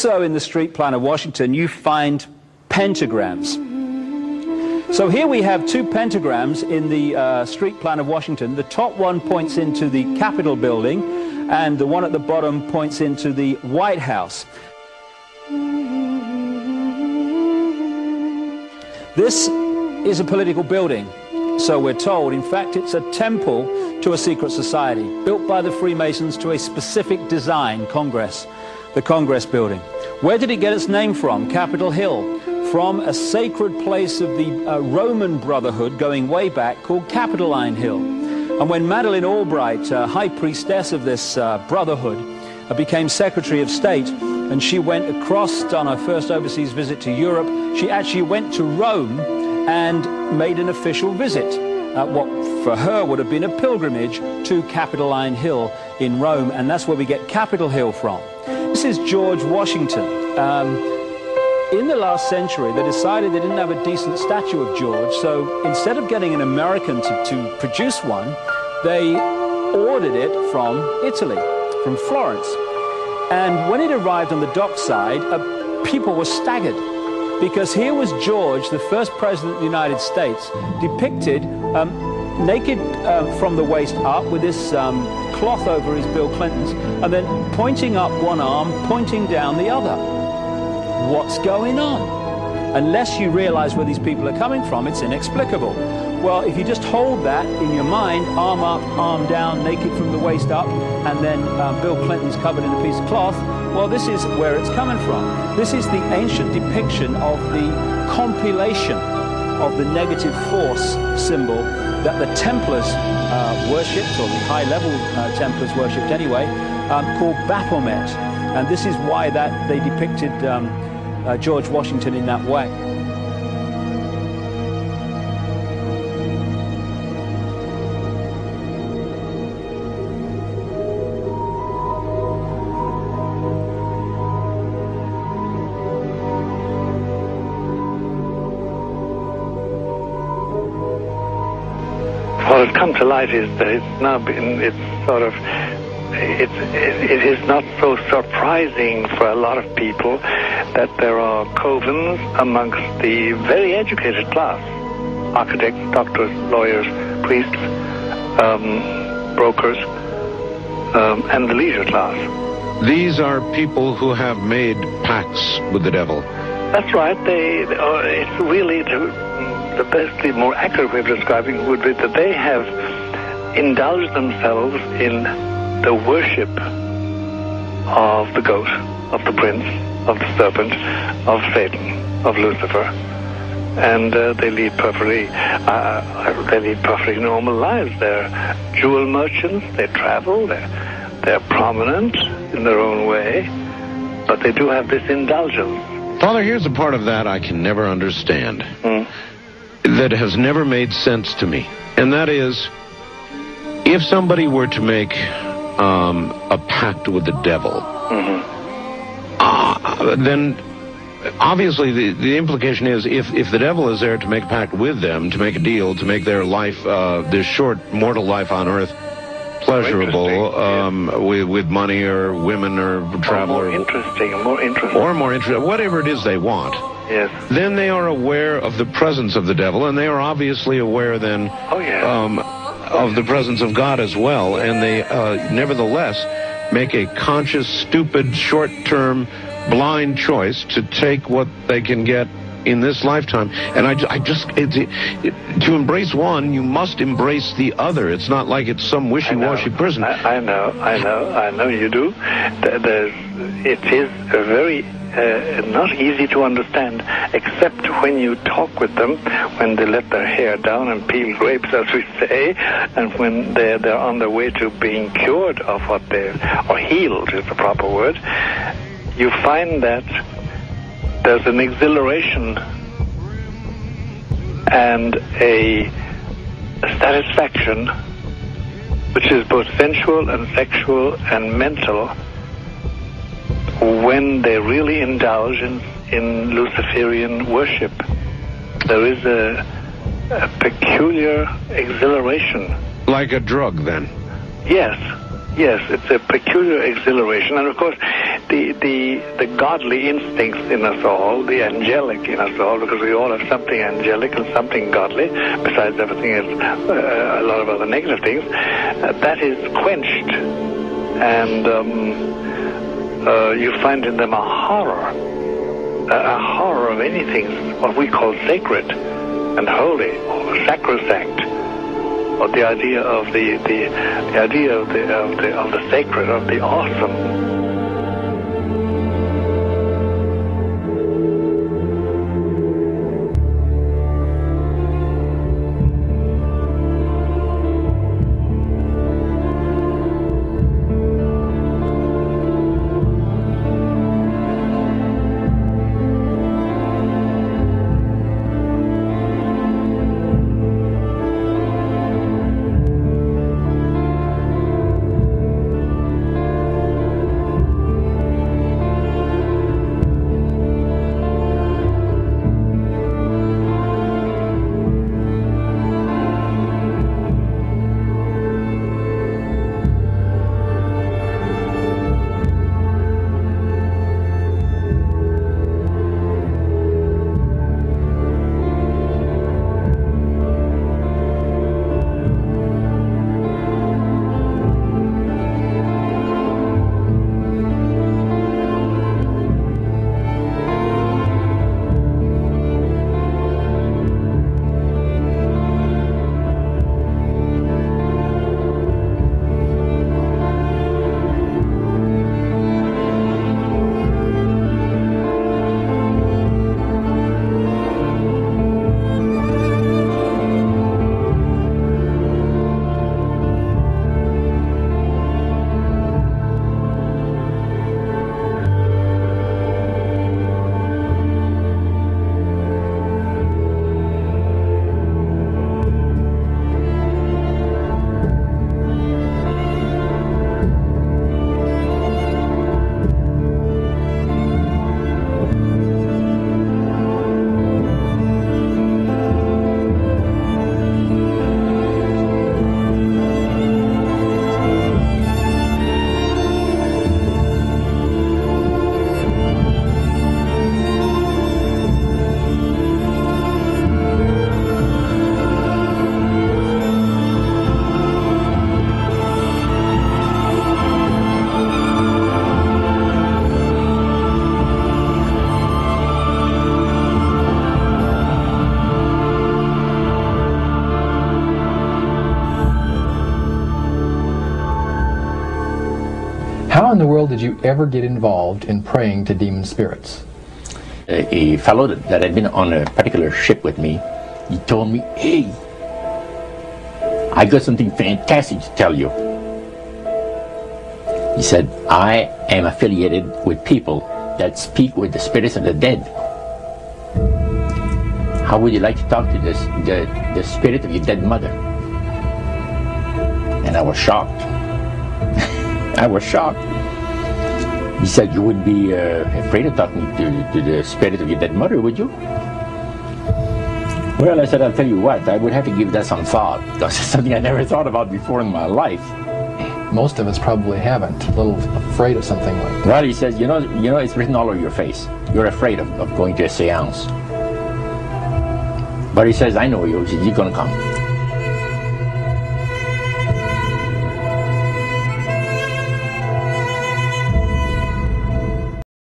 Also in the street plan of Washington, you find pentagrams. So here we have two pentagrams in the street plan of Washington. The top one points into the Capitol building, and the one at the bottom points into the White House. This is a political building, so we're told. In fact, it's a temple to a secret society, built by the Freemasons to a specific design, Congress, the Congress building. Where did it get its name from? Capitol Hill, from a sacred place of the Roman Brotherhood going way back called Capitoline Hill. And when Madeleine Albright, high priestess of this brotherhood, became Secretary of State, and she went across on her first overseas visit to Europe, she actually went to Rome and made an official visit, what for her would have been a pilgrimage to Capitoline Hill in Rome, and that's where we get Capitol Hill from. This is George Washington. In the last century, they decided they didn't have a decent statue of George, so instead of getting an American to produce one, they ordered it from Italy, from Florence. And when it arrived on the dockside, people were staggered, because here was George, the first president of the United States, depicted naked from the waist up with this cloth over his Bill Clinton's, and then pointing up one arm, pointing down the other. What's going on? Unless you realize where these people are coming from, it's inexplicable. Well, if you just hold that in your mind, arm up, arm down, naked from the waist up, and then Bill Clinton's covered in a piece of cloth, well, this is where it's coming from. This is the ancient depiction of the compilation of the negative force symbol that the Templars worshipped, or the high-level Templars worshipped anyway, called Baphomet. And this is why that they depicted George Washington in that way. What has come to light is that it is not so surprising for a lot of people that there are covens amongst the very educated class, architects, doctors, lawyers, priests, brokers, and the leisure class. These are people who have made pacts with the devil. That's right. It's really the best, the more accurate way of describing it would be that they have indulged themselves in the worship of the goat, of the prince, of the serpent, of Satan, of Lucifer, and they lead perfectly normal lives. They're jewel merchants. They travel. They're prominent in their own way, but they do have this indulgence. Father, here's a part of that I can never understand, that has never made sense to me, and that is, if somebody were to make a pact with the devil, then obviously the implication is if the devil is there to make a pact with them, to make a deal, to make their life, their short mortal life on earth, pleasurable, with money or women or travel, or more interesting, whatever it is they want. Yes. Then they are aware of the presence of the devil, and they are obviously aware then of the presence of God as well, and they nevertheless make a conscious, stupid, short-term, blind choice to take what they can get in this lifetime. And to embrace one, you must embrace the other. It's not like it's some wishy-washy person. I know you do. It is a very not easy to understand, except when you talk with them, when they let their hair down and peel grapes, as we say, and when they're on their way to being cured of or healed is the proper word. You find that there's an exhilaration and a satisfaction which is both sensual and sexual and mental when they really indulge in Luciferian worship. There is a peculiar exhilaration. Like a drug, then? Yes, it's a peculiar exhilaration. And of course, the godly instincts in us all, the angelic in us all, because we all have something angelic and something godly, besides everything else, a lot of other negative things, that is quenched. And you find in them a horror of anything, what we call sacred and holy, or sacrosanct, or the idea of the idea of the sacred, of the awesome. How in the world did you ever get involved in praying to demon spirits? A fellow that had been on a particular ship with me, he told me, "Hey, I got something fantastic to tell you." He said, "I am affiliated with people that speak with the spirits of the dead. How would you like to talk to the spirit of your dead mother?" And I was shocked. I was shocked. He said, "You wouldn't be afraid of talking to the spirit of your dead mother, would you?" Well, I said, "I'll tell you what, I would have to give that some thought, because it's something I never thought about before in my life." Most of us probably haven't. A little afraid of something like that. Well, he says, you know, it's written all over your face. You're afraid of going to a seance. But he says, "I know you. He says, you're going to come."